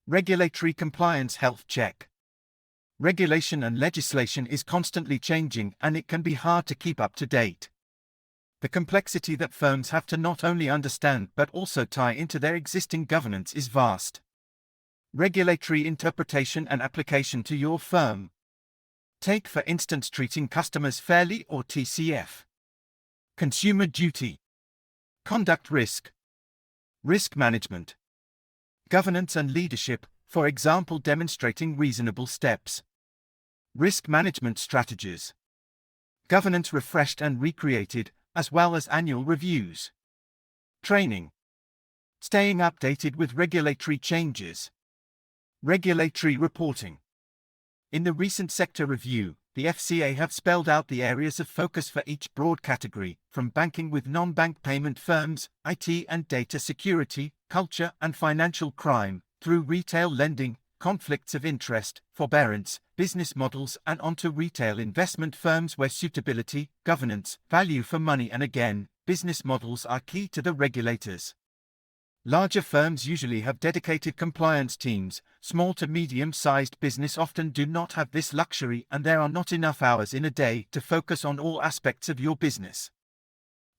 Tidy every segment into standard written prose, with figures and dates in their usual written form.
Regulatory compliance health check. Regulation and legislation is constantly changing and it can be hard to keep up to date. The complexity that firms have to not only understand but also tie into their existing governance is vast. Regulatory interpretation and application to your firm. Take for instance treating customers fairly or TCF. Consumer duty. Conduct risk. Risk management. Governance and leadership, for example demonstrating reasonable steps. Risk management strategies. Governance refreshed and recreated, as well as annual reviews. Training. Staying updated with regulatory changes. Regulatory reporting. In the recent sector review, the FCA have spelled out the areas of focus for each broad category, from banking with non-bank payment firms, IT and data security, culture and financial crime, through retail lending, conflicts of interest, forbearance, business models and onto retail investment firms where suitability, governance, value for money and again, business models are key to the regulators. Larger firms usually have dedicated compliance teams. Small to medium-sized business often do not have this luxury and there are not enough hours in a day to focus on all aspects of your business.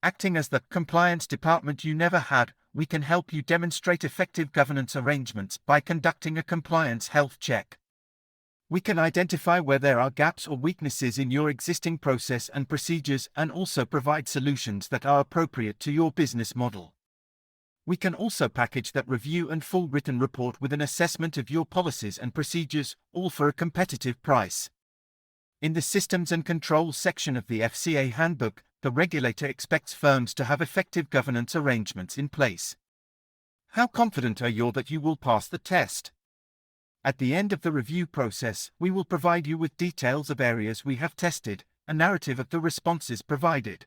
Acting as the compliance department you never had, we can help you demonstrate effective governance arrangements by conducting a compliance health check. We can identify where there are gaps or weaknesses in your existing process and procedures and also provide solutions that are appropriate to your business model. We can also package that review and full written report with an assessment of your policies and procedures, all for a competitive price. In the Systems and Controls section of the FCA Handbook, the regulator expects firms to have effective governance arrangements in place. How confident are you that you will pass the test? At the end of the review process, we will provide you with details of areas we have tested, a narrative of the responses provided.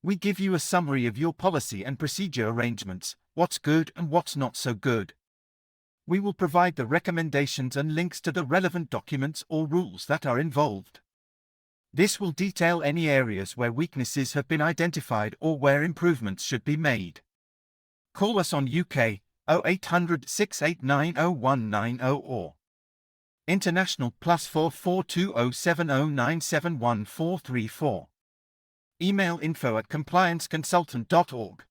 We give you a summary of your policy and procedure arrangements, what's good and what's not so good. We will provide the recommendations and links to the relevant documents or rules that are involved. This will detail any areas where weaknesses have been identified or where improvements should be made. Call us on UK 0800 689 0190 or international +44 2070 971 434. Email info@complianceconsultant.org.